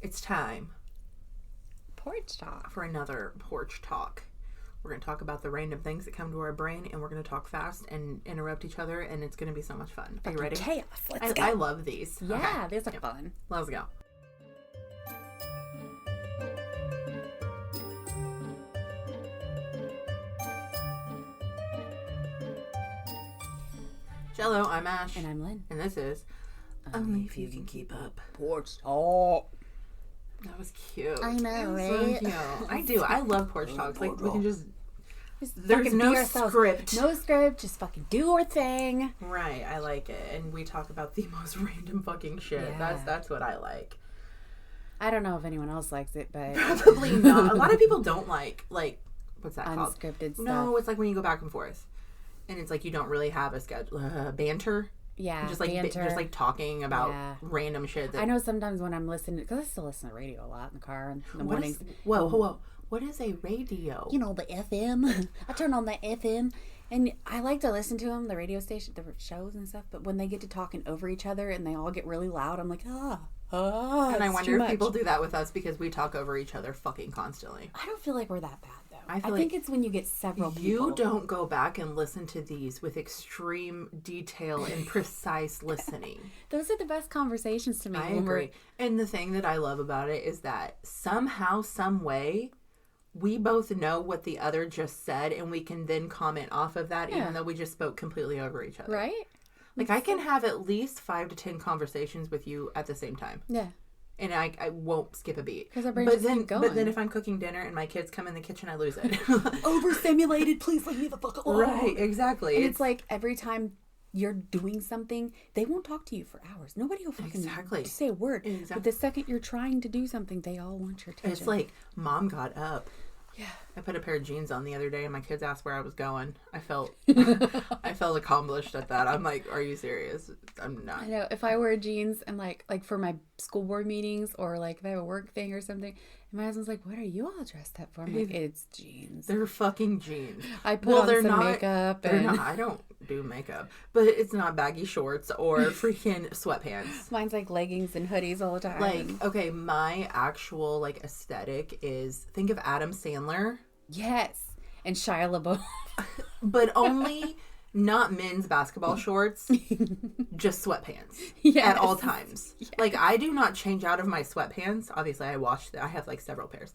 It's time. Porch talk. For another porch talk. We're going to talk about the random things that come to our brain, and we're going to talk fast and interrupt each other, and it's going to be so much fun. Are you ready? Chaos. Let's go. I love these. Yeah, Okay. these are fun. Let's go. Hello, I'm Ash. And I'm Lynn. And this is Only If You Can Keep Up. Porch talk. That was cute. I know, right? So cute. I do. I love porch talks. Like, we can just... There's fucking no be ourselves. script. No script. Just fucking do our thing. Right. I like it. And we talk about the most random fucking shit. Yeah. That's what I like. I don't know if anyone else likes it, but... Probably not. A lot of people don't like, what's that called? Unscripted stuff. No, it's like when you go back and forth. And it's like you don't really have a schedule. Banter. Yeah, just like banter. just like talking about random shit. I know sometimes when I'm listening, because I still listen to radio a lot in the car in the mornings. Whoa. What is a radio? You know, the FM. I turn on the FM. And I like to listen to them, the radio station, the shows and stuff. But when they get to talking over each other and they all get really loud, I'm like, And I wonder if people do that with us because we talk over each other fucking constantly. I don't feel like we're that bad, though. I think think it's when you get several people. You don't go back and listen to these with extreme detail and precise listening. Those are the best conversations to me. I agree. And the thing that I love about it is that somehow, some way, we both know what the other just said, and we can then comment off of that, even though we just spoke completely over each other. Right? Like, I can have at least 5 to 10 conversations with you at the same time. Yeah. And I won't skip a beat. Because our brains just keep going. But then if I'm cooking dinner and my kids come in the kitchen, I lose it. Overstimulated, please leave me the fuck alone. Right, exactly. And it's like every time you're doing something, they won't talk to you for hours. Nobody will fucking say a word. Exactly. But the second you're trying to do something, they all want your attention. It's like, Mom got up. Yeah. I put a pair of jeans on the other day and my kids asked where I was going. I felt accomplished at that. I'm like, are you serious? I'm not. I know. If I wear jeans and like for my school board meetings or like if I have a work thing or something, and my husband's like, what are you all dressed up for? I'm like, it's jeans. They're fucking jeans. I put on some makeup. I don't do makeup. But it's not baggy shorts or freaking sweatpants. Mine's like leggings and hoodies all the time. Like, okay, my actual like aesthetic is, think of Adam Sandler. Yes. And Shia LaBeouf. But only not men's basketball shorts, just sweatpants at all times. Yes. Like, I do not change out of my sweatpants. Obviously, I have like several pairs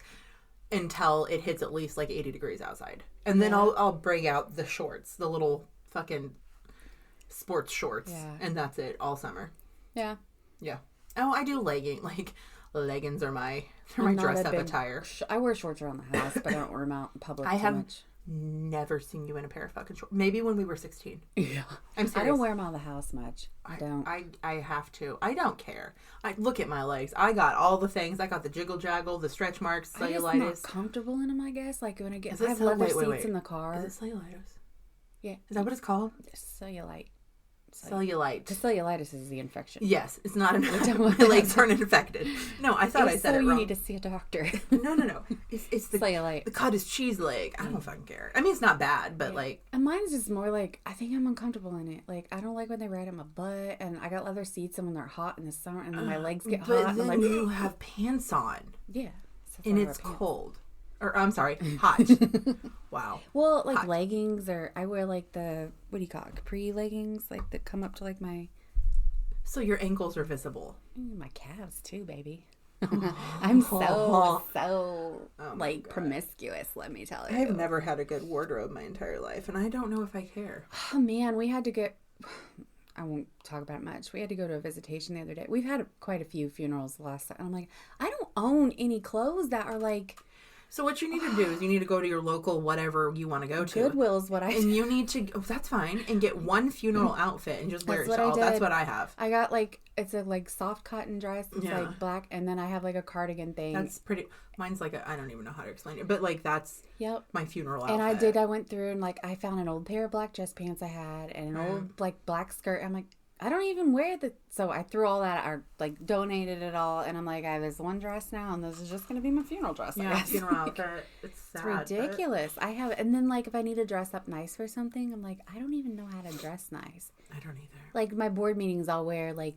until it hits at least like 80 degrees outside. And then I'll bring out the shorts, the little fucking sports shorts. Yeah. And that's it all summer. Yeah. Yeah. Oh, I do leggings are my dress up attire. I wear shorts around the house, but I don't wear them out in public too much. Never seen you in a pair of fucking shorts. Maybe when we were 16. Yeah. I'm serious. I don't wear them out of the house much. I don't. I have to. I don't care. I look at my legs. I got all the things. I got the jiggle jaggle, the stretch marks, cellulitis. I'm just not comfortable in them, I guess. Like when I have leather seats in the car. Is it cellulitis? Yeah. Is that what it's called? Cellulite. Cellulite. The cellulitis is the infection. Yes, it's not my legs aren't infected. No, I thought I said it wrong. You need to see a doctor. No. It's the cellulite. The cottage cheese leg. I don't fucking care. I mean, it's not bad, but like. And mine's just more like I think I'm uncomfortable in it. Like I don't like when they ride on my butt, and I got leather seats, and when they're hot in the summer, and then my legs get hot. But then I'm like, you have pants on. Yeah. And it's cold. Or I'm sorry, hot. Wow. Well, like hot. Leggings, or I wear like the, what do you call it, capri leggings, like that come up to like my. So your ankles are visible. My calves too, baby. I'm so like promiscuous, let me tell you. I've never had a good wardrobe my entire life, and I don't know if I care. Oh man, we had to get. I won't talk about it much. We had to go to a visitation the other day. We've had quite a few funerals the last time. And I'm like, I don't own any clothes that are like. So what you need to do is you need to go to your local whatever you want to go to. Goodwill is what I And you need to, that's fine, and get one funeral outfit and just wear it all. That's what I have. I got like, it's a like soft cotton dress. It's like black, and then I have like a cardigan thing. That's pretty, mine's like I don't even know how to explain it, but like that's my funeral outfit. And I went through and like I found an old pair of black dress pants I had and an old like black skirt. I'm like, I don't even wear so I threw all that, or like donated it all, and I'm like, I have this one dress now, and this is just going to be my funeral dress. Yeah, funeral outfit. It's sad. It's ridiculous. I have, and then like if I need to dress up nice for something, I'm like, I don't even know how to dress nice. I don't either. Like my board meetings, I'll wear like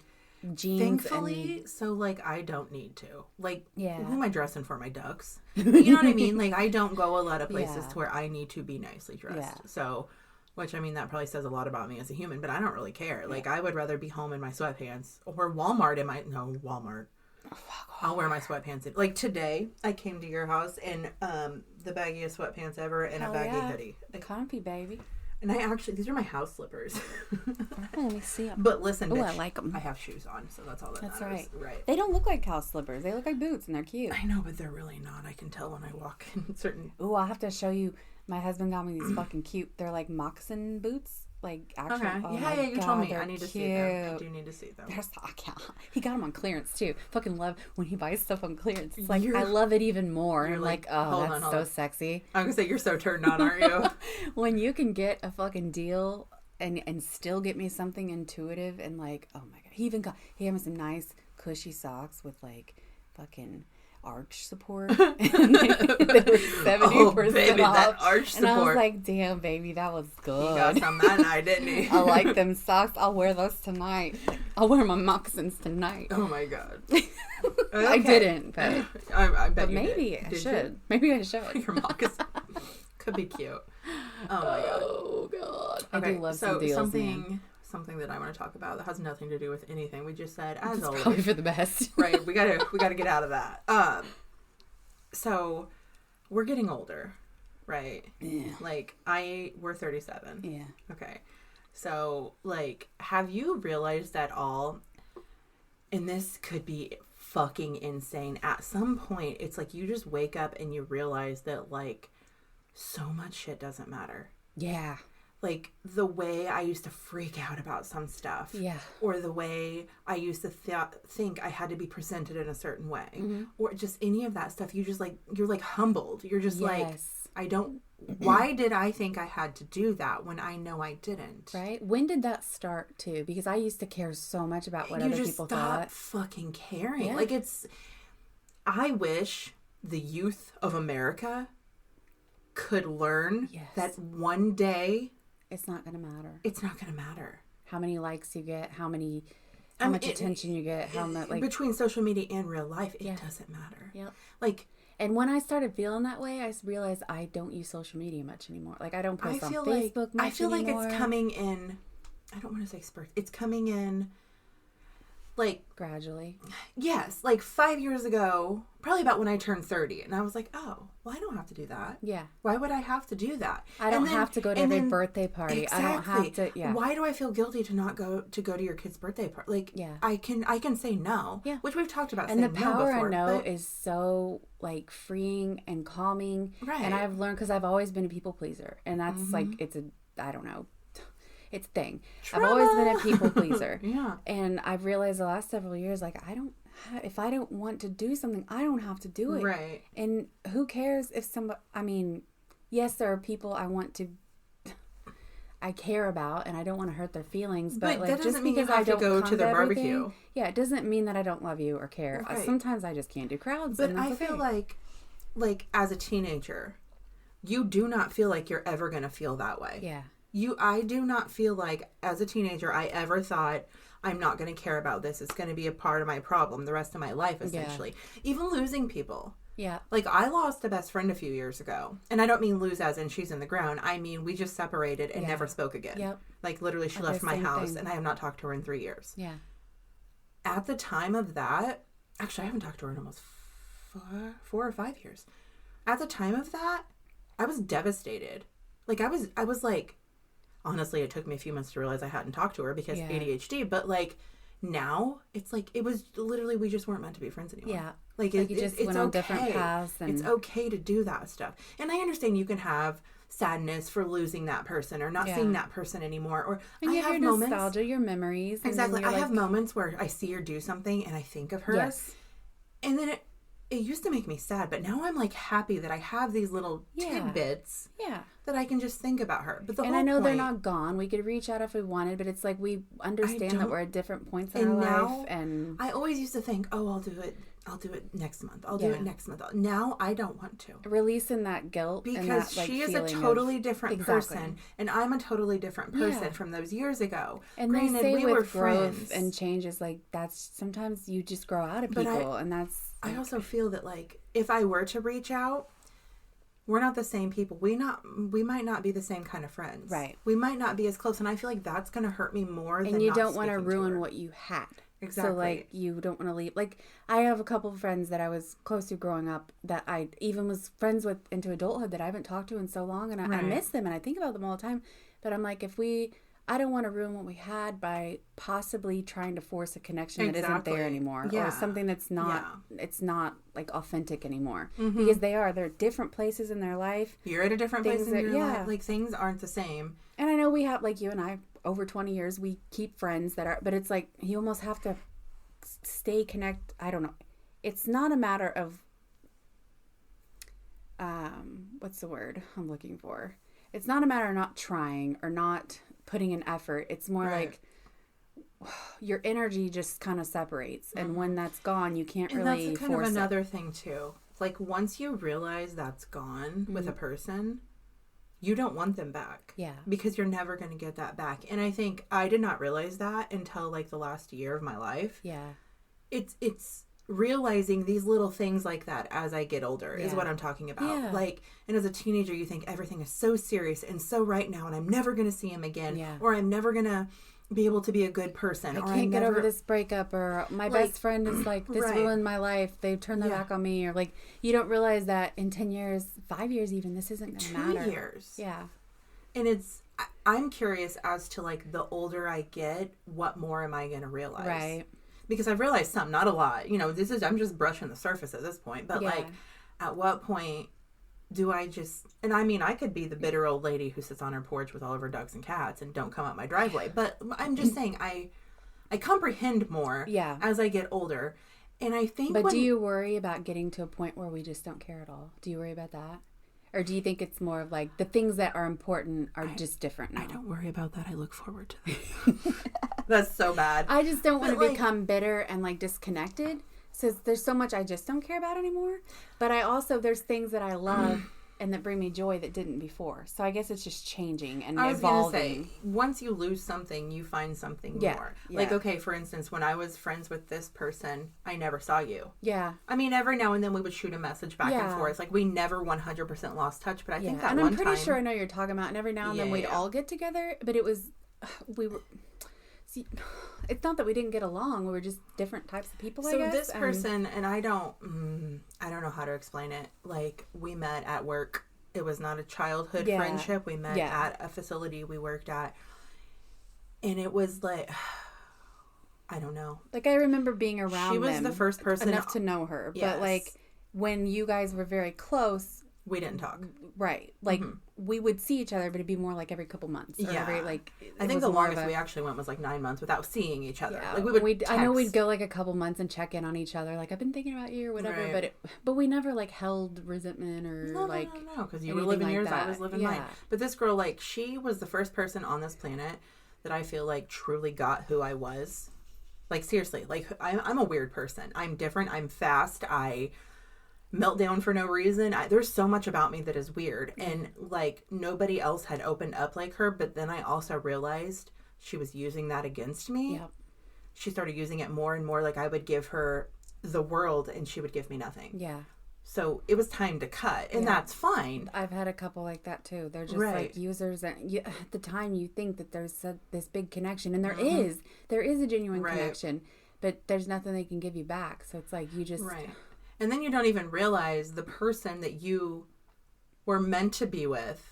jeans. Thankfully, so like I don't need to. Like, who Yeah. am I dressing for? My ducks? You know what I mean? Like, I don't go a lot of places Yeah. to where I need to be nicely dressed. Yeah. So, which I mean, that probably says a lot about me as a human, but I don't really care. Like, I would rather be home in my sweatpants or Walmart in my, no, Walmart. I'll wear my sweatpants. Like today, I came to your house in the baggiest sweatpants ever and a baggy hoodie. Comfy, baby. And I actually, these are my house slippers. Let me see them. But listen, bitch, I like them. I have shoes on, so that's all that That's matters. right. They don't look like house slippers. They look like boots, and they're cute. I know, but they're really not. I can tell when I walk in certain... Ooh, I'll have to show you. My husband got me these fucking cute. They're like moccasin boots. Like, actually. Okay. Oh Yeah, you told me. I need to cute. see them. I do need to see them. He got them on clearance, too. Fucking love when he buys stuff on clearance. It's like, I love it even more. You're like, oh, that's so sexy. I'm going to say, you're so turned on, aren't you? When you can get a fucking deal and still get me something intuitive and like, oh my God. He had me some nice cushy socks with like fucking arch support. And they were 70% baby, off. that arch support. And I was like, damn, baby, that was good. He got some that night, didn't he? I like them socks. I'll wear those tonight. I'll wear my moccasins tonight. Oh my God. I didn't, but I bet but you maybe did. I Did should. you? Maybe I should. Your moccasin. Could be cute. Oh my God. Oh God. Okay, I do love some deals, man. Something that I want to talk about that has nothing to do with anything we just said, as It's always. probably for the best. Right, we gotta get out of that. So we're getting older, right? Yeah. Like we're 37. Yeah. Okay. So like, have you realized at all, and this could be fucking insane, at some point it's like you just wake up and you realize that like so much shit doesn't matter. Yeah. Like the way I used to freak out about some stuff. Yeah. Or the way I used to think I had to be presented in a certain way. Mm-hmm. Or just any of that stuff. You just like, you're like humbled. You're just like, Yes. why did I think I had to do that when I know I didn't? Right? When did that start too? Because I used to care so much about what other people thought. Fucking caring. Yeah. Like I wish the youth of America could learn that one day it's not going to matter. It's not going to matter. How many likes you get, how much attention you get, how much like between social media and real life, it doesn't matter. Yep. Like, and when I started feeling that way, I realized I don't use social media much anymore. Like I don't post on Facebook much I feel anymore. like it's coming in. I don't want to say spurt. It's coming in. Like gradually. Yes, like 5 years ago, probably about when I turned 30, and I was like, "Oh, well, I don't have to do that. Yeah. Why would I have to do that? I don't have to go to every birthday party. Exactly. I don't have to. Yeah. Why do I feel guilty to not go to your kid's birthday party? Like, I can say no. Yeah. Which we've talked about. And the saying power no before, of no is so like freeing and calming. Right. And I've learned because I've always been a people pleaser, and that's like I don't know. It's a thing. Trauma. I've always been a people pleaser. Yeah. And I've realized the last several years, like, if I don't want to do something, I don't have to do it. Right. And who cares if yes, there are people I care about and I don't want to hurt their feelings, but like, that doesn't just mean because you have I don't to go to their barbecue. Yeah, it doesn't mean that I don't love you or care. Right. Sometimes I just can't do crowds. But I feel like as a teenager, you do not feel like you're ever going to feel that way. Yeah. I do not feel like as a teenager I ever thought I'm not going to care about this. It's going to be a part of my problem the rest of my life, essentially. Yeah. Even losing people. Yeah. Like I lost a best friend a few years ago. And I don't mean lose as in she's in the ground. I mean we just separated and never spoke again. Yep. Like literally she left my house and I have not talked to her in 3 years. Yeah. At the time of that, actually I haven't talked to her in almost 4 or 5 years. At the time of that, I was devastated. Like I was like, honestly, it took me a few months to realize I hadn't talked to her because ADHD. But like now, it's like it was literally we just weren't meant to be friends anymore. Yeah, like you just went on different paths. And it's okay to do that stuff. And I understand you can have sadness for losing that person or not seeing that person anymore. Or and you have your moments, nostalgia, your memories. Exactly, I have moments where I see her do something and I think of her. Yes, and then it used to make me sad, but now I'm like happy that I have these little tidbits that I can just think about her. But I know they're not gone. We could reach out if we wanted, but it's like we understand that we're at different points in our life. And I always used to think, oh, I'll do it. I'll do it next month. I'll do it next month. Now I don't want to. Releasing that guilt. Because and that, she is a totally different person. And I'm a totally different person from those years ago. And granted, they say we with were growth friends. And changes, like, that's sometimes you just grow out of people. And that's... I also feel that, like, if I were to reach out, we're not the same people. We might not be the same kind of friends. Right. We might not be as close. And I feel like that's going to hurt me more than And you not don't want to speaking ruin her. what you had. Exactly. So, like, you don't want to leave. Like, I have a couple of friends that I was close to growing up that I even was friends with into adulthood that I haven't talked to in so long. And I miss them and I think about them all the time. But I'm like, I don't want to ruin what we had by possibly trying to force a connection that isn't there anymore. Or something that's not, it's not, like, authentic anymore. Because they're different places in their life. You're at a different place in your life. Like, things aren't the same. And I know we have, like, you and I, over 20 years, we keep friends that are, but it's like, you almost have to stay connected. I don't know. It's not a matter of, what's the word I'm looking for? It's not a matter of not trying or not putting an effort. It's more like your energy just kind of separates. And when that's gone, you can't really that's kind force of another thing too. Like, once you realize that's gone with a person, you don't want them back. Yeah. Because you're never going to get that back. And I think I did not realize that until, like, the last year of my life. Yeah. It's realizing these little things like that as I get older is what I'm talking about. Yeah. Like, and as a teenager, you think everything is so serious and so right now, and I'm never going to see him again. Yeah. Or I'm never going to be able to be a good person. I can't get over this breakup, or my best friend is like, this ruined my life. They've turned their back on me. Or, like, you don't realize that in 10 years, 5 years even, this isn't going to matter. 2 years. Yeah. And I'm curious as to, like, the older I get, what more am I going to realize? Right. Because I've realized some, not a lot. You know, I'm just brushing the surface at this point. But, like, at what point do I just... And, I mean, I could be the bitter old lady who sits on her porch with all of her dogs and cats and don't come up my driveway. But I'm just saying, I comprehend more as I get older. And I think... But do you worry about getting to a point where we just don't care at all? Do you worry about that? Or do you think it's more of, like, the things that are important are just different now? I don't worry about that. I look forward to that. That's so bad. I just don't want to become bitter and, like, disconnected. So there's so much I just don't care about anymore. But there's things that I love and that bring me joy that didn't before. So I guess it's just changing and evolving. I was going to say, once you lose something, you find something more. Yeah. Like, okay, for instance, when I was friends with this person, I never saw you. Yeah. I mean, every now and then we would shoot a message back and forth. Like, we never 100% lost touch, but I think that and one I'm pretty sure I know you're talking about, and every now and then we'd all get together, but it was, it's not that we didn't get along. We were just different types of people, I guess. So this person, and I don't know how to explain it. Like, we met at work. It was not a childhood friendship. We met at a facility we worked at. And it was like, I don't know. Like, I remember being around She was the first person. Enough to know her. Yes. But, like, when you guys were very close... We didn't talk. Right. Like, we would see each other, but it'd be more like every couple months. Or every, like, I think the longest we actually went was like 9 months without seeing each other. Yeah. Like, we would I know we'd go like a couple months and check in on each other. Like, I've been thinking about you or whatever. Right. But we never, like, held resentment or, no, because you were living yours, I was living mine. But this girl, like, she was the first person on this planet that I feel like truly got who I was. Like, seriously. Like, I'm a weird person. I'm different. I'm fast. I... meltdown for no reason. There's so much about me that is weird, and like, nobody else had opened up like her. But then I also realized she was using that against me. Yep. She started using it more and more. Like, I would give her the world and she would give me nothing. Yeah. So it was time to cut, and that's fine. I've had a couple like that too. They're just like users, and at the time you think that there's this big connection, and there is a genuine connection, but there's nothing they can give you back. So it's like you just And then you don't even realize the person that you were meant to be with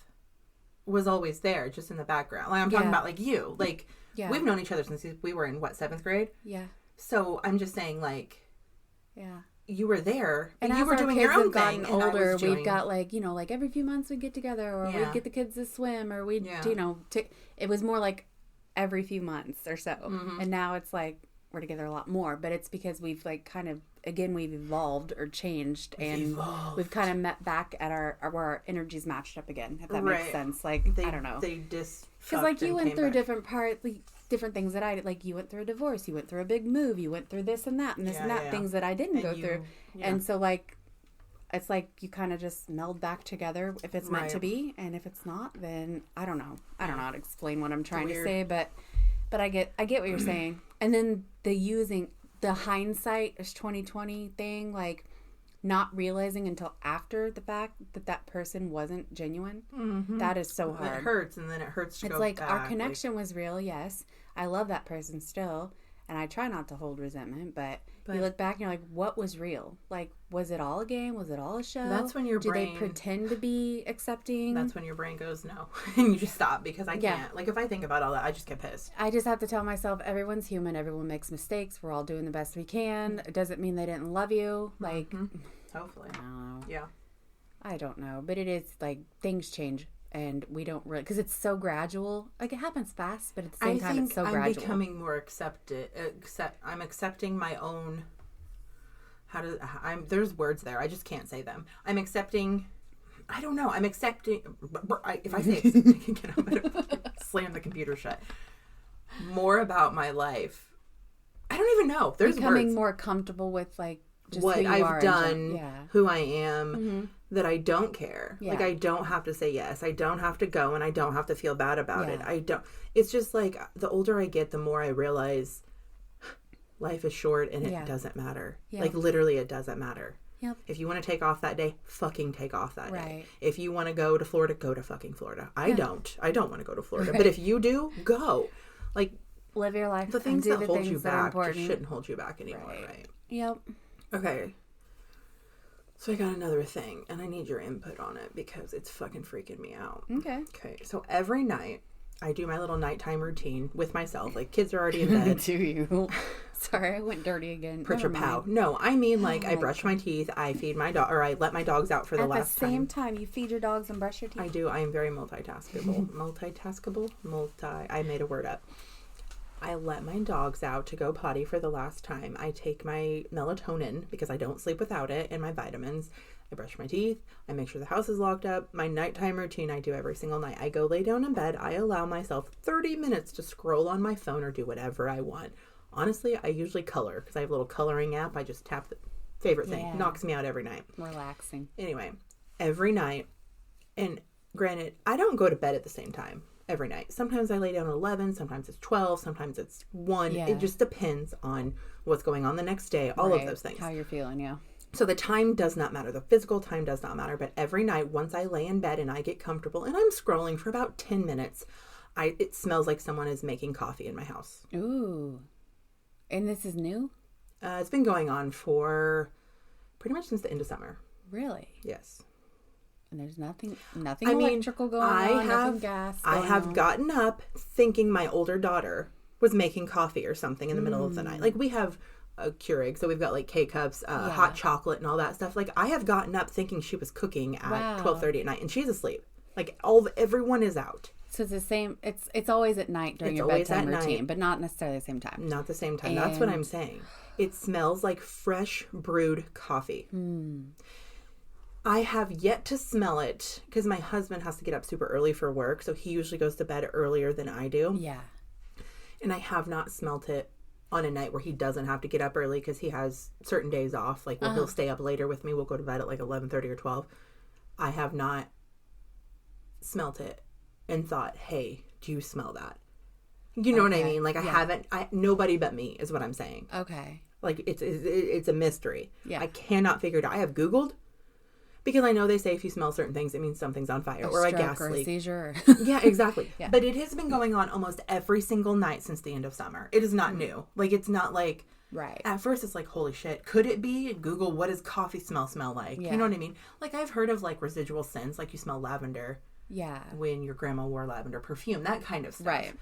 was always there, just in the background. Like, I'm talking about, like, you. Like, we've known each other since we were in, 7th grade? Yeah. So I'm just saying, like, you were there, and you were doing your own thing. And older, we've got, like, you know, like, every few months we'd get together, or we'd get the kids to swim, or we'd, you know, it was more like every few months or so. And now it's like, we're together a lot more, but it's because we've, like, kind of, again, we've evolved or changed, and we've kind of met back at where our energies matched up again, if that makes sense. Like, I don't know. They just... Because, like, you went through different parts. Like, different things that I did. Like, you went through a divorce, you went through a big move, you went through this and that and this and that, things that I didn't go through. Yeah. And so, like, it's like you kind of just meld back together if it's meant to be, and if it's not, then I don't know. I don't know how to explain what I'm trying to say, but I get what you're saying. And then the hindsight is 2020 thing, like not realizing until after the fact that person wasn't genuine. Mm-hmm. That is so hard. It hurts, and then it hurts to go back. It's like our connection was real, yes. I love that person still, and I try not to hold resentment, but you look back and you're like, what was real? Like, was it all a game? Was it all a show? That's when your brain... Do they pretend to be accepting? That's when your brain goes, no. And you just stop, because I can't. Like, if I think about all that, I just get pissed. I just have to tell myself, everyone's human. Everyone makes mistakes. We're all doing the best we can. It doesn't mean they didn't love you. Like... Mm-hmm. Hopefully. I don't know. Yeah. I don't know. But it is, like, things change. And we don't really... Because it's so gradual. Like, it happens fast, but at the same time, it's so gradual. I'm becoming more accepted. I'm accepting my own... There's words there. I just can't say them. I'm accepting... I don't know. I'm accepting... If I say it, I'm going to slam the computer shut. More about my life. I don't even know. There's becoming words. More comfortable with, like... Just what I've done, who I am, that I don't care. Yeah. Like, I don't have to say yes. I don't have to go, and I don't have to feel bad about it. I don't. It's just like, the older I get, the more I realize life is short, and it doesn't matter. Yep. Like, literally, it doesn't matter. Yep. If you want to take off that day, fucking take off that day. If you want to go to Florida, go to fucking Florida. I don't want to go to Florida. But if you do, go. Like, live your life. The things that hold you back just shouldn't hold you back anymore, right? Yep. Okay, so I got another thing, and I need your input on it because it's fucking freaking me out. Okay, so every night, I do my little nighttime routine with myself. Like, kids are already in bed. Do you? Sorry, I went dirty again. Pritchard pow. No, I mean, like, I brush my teeth, I feed my dog, or I let my dogs out for the last time. At the same time, you feed your dogs and brush your teeth? I do. I am very multitaskable. I made a word up. I let my dogs out to go potty for the last time. I take my melatonin because I don't sleep without it, and my vitamins. I brush my teeth. I make sure the house is locked up. My nighttime routine I do every single night. I go lay down in bed. I allow myself 30 minutes to scroll on my phone or do whatever I want. Honestly, I usually color because I have a little coloring app. I just tap the favorite thing. Yeah. Knocks me out every night. Relaxing. Anyway, every night, and granted, I don't go to bed at the same time. Every night. Sometimes I lay down at 11, sometimes it's 12, sometimes it's 1. Yeah. It just depends on what's going on the next day, all of those things. How you're feeling, yeah. So the time does not matter. The physical time does not matter. But every night, once I lay in bed and I get comfortable, and I'm scrolling for about 10 minutes, it smells like someone is making coffee in my house. Ooh. And this is new? It's been going on for pretty much since the end of summer. Really? Yes. And there's nothing electrical going on, nothing gas going on. I have gotten up thinking my older daughter was making coffee or something in the middle of the night. Like, we have a Keurig, so we've got, like, K-cups, hot chocolate and all that stuff. Like, I have gotten up thinking she was cooking at 12:30 at night, and she's asleep. Like, everyone is out. So it's the same, it's always at night during your bedtime routine, but not necessarily the same time. Not the same time. That's what I'm saying. It smells like fresh brewed coffee. I have yet to smell it because my husband has to get up super early for work, so he usually goes to bed earlier than I do. Yeah. And I have not smelt it on a night where he doesn't have to get up early because he has certain days off. Like, he'll stay up later with me. We'll go to bed at like 11:30 or 12. I have not smelt it and thought, hey, do you smell that? You know what I mean? Like, I haven't, nobody but me is what I'm saying. Okay. Like, it's a mystery. Yeah. I cannot figure it out. I have Googled. Because I know they say if you smell certain things, it means something's on fire. Or a gas leak. Or a seizure. Yeah, exactly. Yeah. But it has been going on almost every single night since the end of summer. It is not new. Like, it's not like... Right. At first, it's like, holy shit. Could it be? Google, what does coffee smell like? Yeah. You know what I mean? Like, I've heard of, like, residual scents. Like, you smell lavender. Yeah. When your grandma wore lavender perfume. That kind of stuff. Right.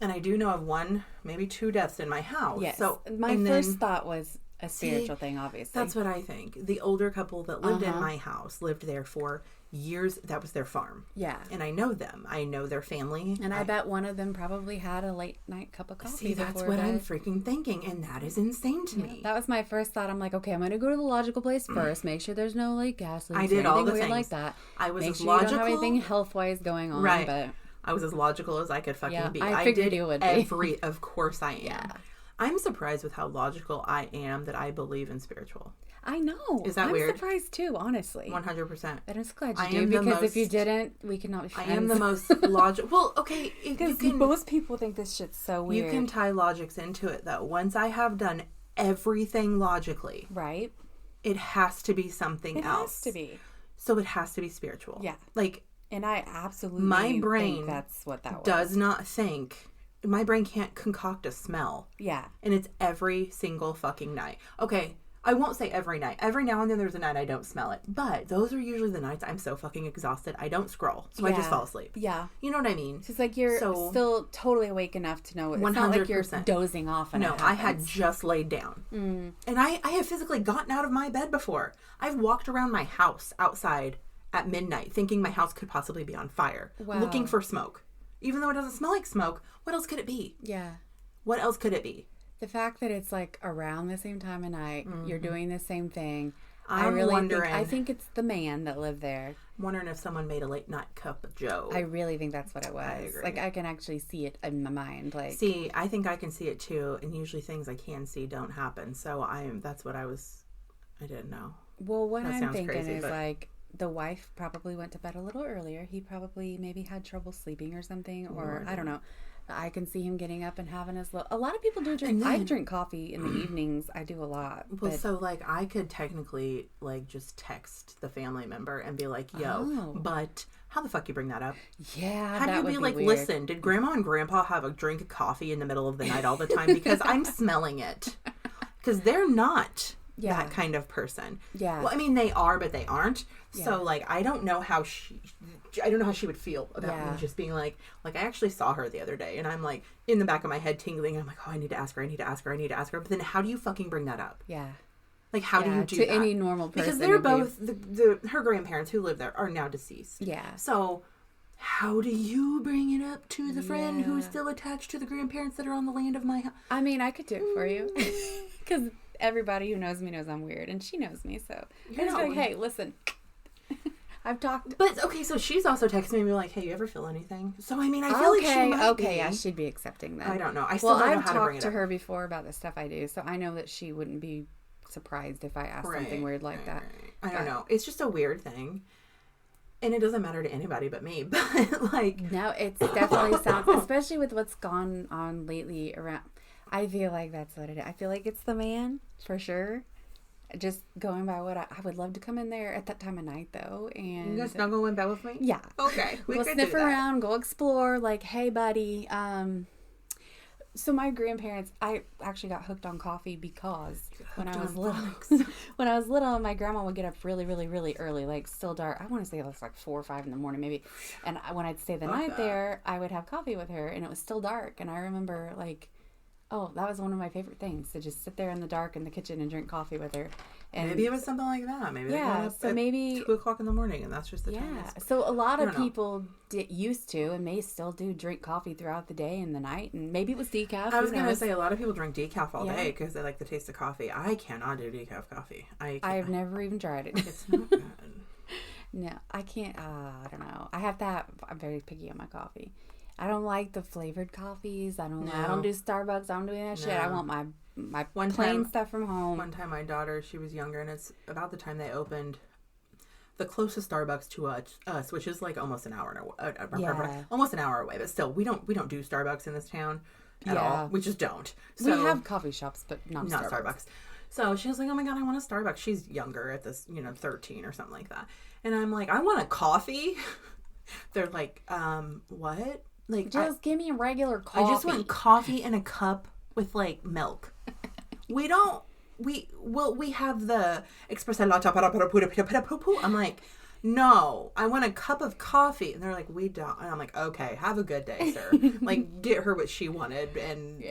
And I do know of 1, maybe 2 deaths in my house. Yes. So, my first thought was... a spiritual thing, obviously. That's what I think. The older couple that lived in my house lived there for years. That was their farm. Yeah. And I know them. I know their family. And I bet one of them probably had a late night cup of coffee. See, that's what I'm freaking thinking. And that is insane to me. That was my first thought. I'm like, okay, I'm going to go to the logical place first. Make sure there's no, like, gas leaks. I did all the things. Like that. I was Make as sure logical. You don't have anything health-wise going on. Right. But I was as logical as I could fucking be. I figured you would be. Of course I am. Yeah. I'm surprised with how logical I am that I believe in spiritual. I know. Is that weird? I'm surprised too, honestly. 100%. And I'm so glad you do, because if you didn't, we could not be friends. I am the most logical. Well, okay. Because most people think this shit's so weird. You can tie logics into it, though. Once I have done everything logically. Right. It has to be something else. It has to be. So it has to be spiritual. Yeah. Like. And I absolutely my brain think that's what that was. Does not think. My brain can't concoct a smell. Yeah. And it's every single fucking night. Okay. I won't say every night. Every now and then there's a night I don't smell it. But those are usually the nights I'm so fucking exhausted I don't scroll. So I just fall asleep. Yeah. You know what I mean? It's just like you're still totally awake enough to know. It's 100%. Not like you're dozing off. No, I had just laid down. And I have physically gotten out of my bed before. I've walked around my house outside at midnight thinking my house could possibly be on fire. Wow. Looking for smoke. Even though it doesn't smell like smoke, what else could it be? Yeah. What else could it be? The fact that it's like around the same time of night, you're doing the same thing. I think it's the man that lived there. Wondering if someone made a late night cup of joe. I really think that's what it was. I agree. Like I can actually see it in my mind. Like, see, I think I can see it too, and usually things I can see don't happen. So I didn't know. Well, what I'm thinking is like the wife probably went to bed a little earlier. He probably maybe had trouble sleeping or something, or I don't know. I can see him getting up and having his little... A lot of people do drink... I drink coffee in the evenings. I do a lot. Well, so, like, I could technically, like, just text the family member and be like, yo, but how the fuck you bring that up? Yeah, how do you be like, weird. Listen, did grandma and grandpa have a drink of coffee in the middle of the night all the time? Because I'm smelling it. Because they're not that kind of person. Yeah. Well, I mean, they are, but they aren't. Yeah. So, like, I don't know how she would feel about me just being like I actually saw her the other day, and I'm like in the back of my head tingling. I'm like, oh, I need to ask her. But then how do you fucking bring that up? Yeah. Like, how do you do to that? any normal person? Because they're both her grandparents who live there are now deceased. Yeah. So how do you bring it up to the friend who's still attached to the grandparents that are on the land of my house? I mean, I could do it for you because everybody who knows me knows I'm weird, and she knows me, so I'm just like, hey, listen. I've talked. But, okay, so she's also texted me and be like, hey, you ever feel anything? So, I mean, I feel like she might be. Yeah, she'd be accepting that. I don't know. I still don't know how to bring it up. I've talked to her before about the stuff I do, so I know that she wouldn't be surprised if I asked something weird like that. I don't know. It's just a weird thing. And it doesn't matter to anybody but me. But, like... No, it definitely sounds... Especially with what's gone on lately around... I feel like that's what it is. I feel like it's the man, for sure. Just going by what I would love to come in there at that time of night, though. And you guys snuggle in bed with me? Yeah. Okay. We'll sniff around, go explore. Like, hey, buddy. So my grandparents, I actually got hooked on coffee because when I was little, my grandma would get up really, really, really early, like still dark. I want to say it was like 4 or 5 in the morning, maybe. And when I'd stay the night there, I would have coffee with her, and it was still dark. And I remember like. Oh, that was one of my favorite things, to just sit there in the dark in the kitchen and drink coffee with her. And maybe it was something like that. Maybe maybe 2 o'clock in the morning, and that's just the time. So a lot of people used to, and may still do, drink coffee throughout the day and the night, and maybe it was decaf. I was going to say a lot of people drink decaf all day because they like the taste of coffee. I cannot do decaf coffee. I've never even tried it. It's not good. No, I can't. I don't know. I'm very picky on my coffee. I don't like the flavored coffees. I don't do Starbucks. I don't do any of that shit. I want my plain stuff from home. One time my daughter, she was younger, and it's about the time they opened the closest Starbucks to us, which is like almost an hour almost an hour away. But still, we don't do Starbucks in this town at all. We just don't. So, we have coffee shops, but not Starbucks. So she was like, oh my God, I want a Starbucks. She's younger at this, 13 or something like that. And I'm like, I want a coffee. They're like, what? Like, just give me a regular coffee. I just want coffee in a cup with like milk. We have the espresso latte para poo poo. I'm like, no, I want a cup of coffee. And they're like, we don't. And I'm like, okay, have a good day, sir. Like, get her what she wanted. And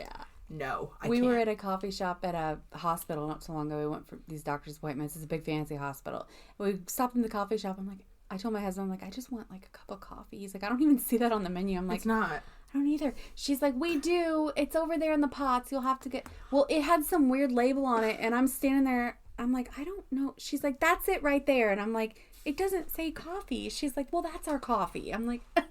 no, I can't. We were at a coffee shop at a hospital not so long ago. We went for these doctor's appointments. It's a big fancy hospital. We stopped in the coffee shop. I'm like, I told my husband, I'm like, I just want like a cup of coffee. He's like, I don't even see that on the menu. I'm like, it's not. I don't either. She's like, we do. It's over there in the pots. You'll have to get. Well, it had some weird label on it, and I'm standing there. I'm like, I don't know. She's like, that's it right there. And I'm like, it doesn't say coffee. She's like, well, that's our coffee. I'm like, I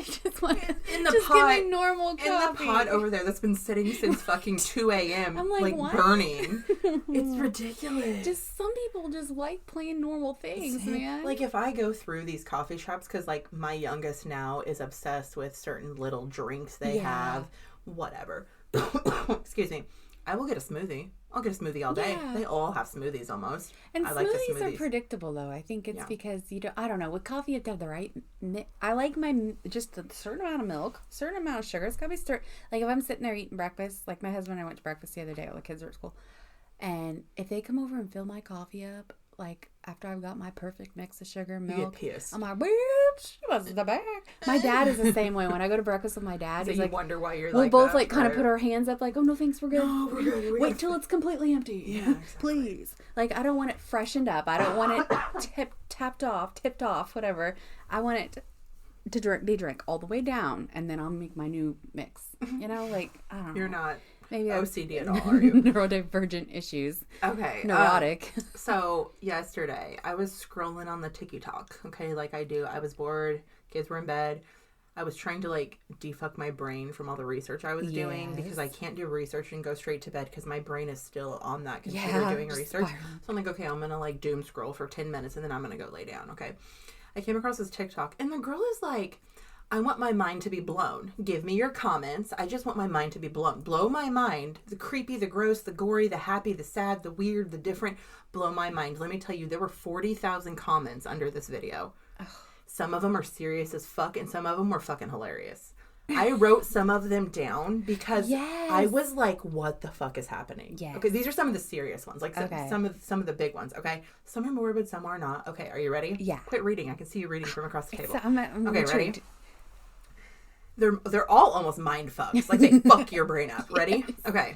just want in the just pot, give me normal coffee. In the pot over there that's been sitting since fucking 2 a.m. I'm like what? Burning. It's ridiculous. Just some people just like plain normal things, man. Like if I go through these coffee shops, because like my youngest now is obsessed with certain little drinks they have, whatever. Excuse me. I will get a smoothie. I'll get a smoothie all day. Yeah. They all have smoothies almost. And I smoothies are predictable though. I think it's because I don't know. With coffee, you have to have the right. I like just a certain amount of milk, certain amount of sugar. It's gotta be stirred. Like if I'm sitting there eating breakfast, like my husband and I went to breakfast the other day while the kids were at school, and if they come over and fill my coffee up, like after I've got my perfect mix of sugar and milk, I'm like, bitch, what's the bag? My dad is the same way. When I go to breakfast with my dad, so he's like, wonder why you're we'll both like kind of put our hands up, like, oh no, thanks, we're good. No, we're good. Wait till it's completely empty. Yeah, exactly. Please. Like I don't want it freshened up. I don't want it tipped off, whatever. I want it to be drink all the way down, and then I'll make my new mix. You know, like I don't know. You're not. Maybe OCD at all, are you? Neurodivergent issues. Okay. Neurotic. So, yesterday, I was scrolling on the TikTok, okay, like I do. I was bored. Kids were in bed. I was trying to, like, defuck my brain from all the research I was doing because I can't do research and go straight to bed because my brain is still on that computer doing research. So, I'm like, okay, I'm going to, like, doom scroll for 10 minutes and then I'm going to go lay down, okay? I came across this TikTok and the girl is like, I want my mind to be blown. Give me your comments. I just want my mind to be blown. Blow my mind. The creepy, the gross, the gory, the happy, the sad, the weird, the different. Blow my mind. Let me tell you, there were 40,000 comments under this video. Ugh. Some of them are serious as fuck, and some of them were fucking hilarious. I wrote some of them down because I was like, what the fuck is happening? Yes. Okay, these are some of the serious ones. Like some of the big ones, okay? Some are morbid, some are not. Okay, are you ready? Yeah. Quit reading. I can see you reading from across the table. I'm okay, ready? They're all almost mind fucks. Like they fuck your brain up. Ready? Yes. Okay.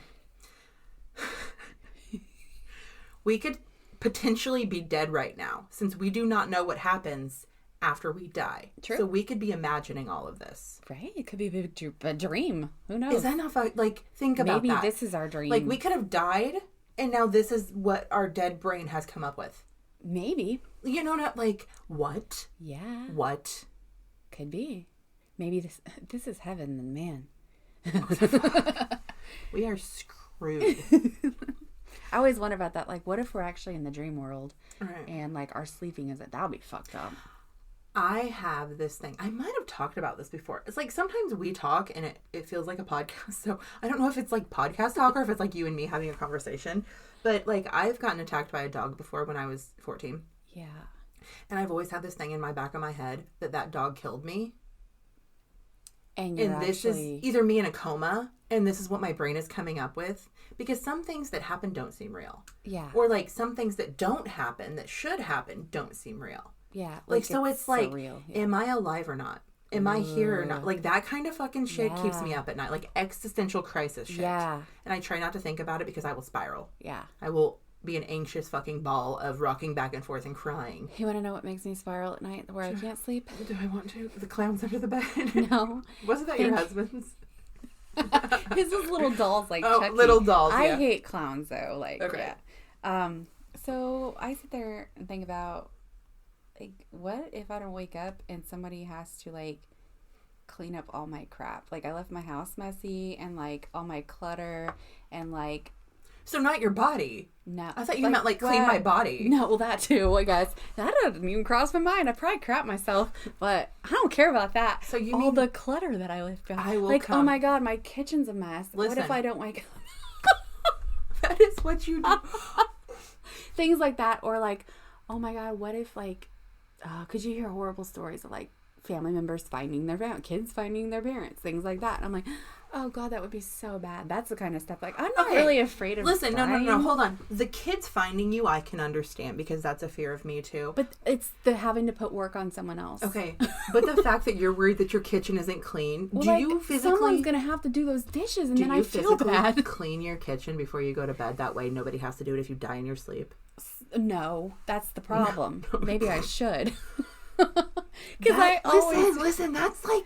We could potentially be dead right now since we do not know what happens after we die. True. So we could be imagining all of this. Right. It could be a dream. Who knows? Is that not like think about that? Maybe this is our dream. Like we could have died and now this is what our dead brain has come up with. Maybe. You know, not like what? Yeah. What? Could be. Maybe this is heaven, then man. We are screwed. I always wonder about that. Like, what if we're actually in the dream world, right, and like our sleeping is that would be fucked up. I have this thing. I might have talked about this before. It's like sometimes we talk and it feels like a podcast. So I don't know if it's like podcast talk or if it's like you and me having a conversation. But like I've gotten attacked by a dog before when I was 14. Yeah. And I've always had this thing in my back of my head that dog killed me. And this is either me in a coma, and this is what my brain is coming up with. Because some things that happen don't seem real. Yeah. Or like some things that don't happen that should happen don't seem real. Yeah. Like so it's like, surreal. Yeah. Am I alive or not? Am I here or not? Like that kind of fucking shit keeps me up at night. Like existential crisis shit. Yeah. And I try not to think about it because I will spiral. Yeah. I will be an anxious fucking ball of rocking back and forth and crying. You want to know what makes me spiral at night where I can't sleep? Do I want to? The clowns under the bed? No. Wasn't that your husband's? His was little dolls like oh, Chucky. Little dolls, I hate clowns though. Like, okay. Yeah. So I sit there and think about, like, what if I don't wake up and somebody has to, like, clean up all my crap? Like, I left my house messy and, like, all my clutter and, like... So not your body. No. I thought you meant, like, clean my body. No, well, that too. I guess. That didn't even cross my mind. I probably crap myself, but I don't care about that. So you all the clutter that I left behind. I will like, oh my God, my kitchen's a mess. Listen. What if I don't wake up? That is what you do. Things like that. Or, like, oh my God, what if, like... could you hear horrible stories of like family members finding their kids finding their parents, things like that? And I'm like, oh God, that would be so bad. That's the kind of stuff. Like, I'm not really afraid of. Listen, no, hold on. The kids finding you, I can understand because that's a fear of me too. But it's the having to put work on someone else. Okay, but the fact that you're worried that your kitchen isn't clean, well, do you physically? Someone's gonna have to do those dishes, and then I feel bad. Clean your kitchen before you go to bed. That way, nobody has to do it if you die in your sleep. No, that's the problem. No. Maybe I should. Because I always listen. That's like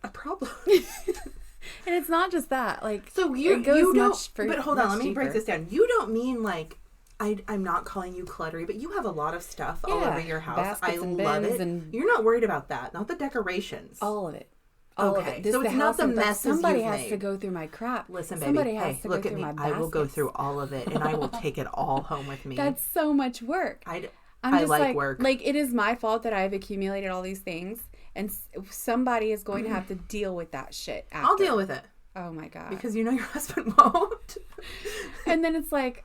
a problem. And it's not just that. Like, so it goes you don't. much for, but hold on, let me break this down. You don't mean like I'm not calling you cluttery, but you have a lot of stuff all over your house. I and love it. And you're not worried about that. Not the decorations. All of it. All of it. This so it's not the messes somebody you've has made. To go through my crap. Listen, baby. Somebody has to look go at through me. my I will go through all of it, and I will take it all home with me. That's so much work. I just like work. Like, it is my fault that I've accumulated all these things, and somebody is going to have to deal with that shit after. I'll deal with it. Oh, my God. Because you know your husband won't. And then it's like,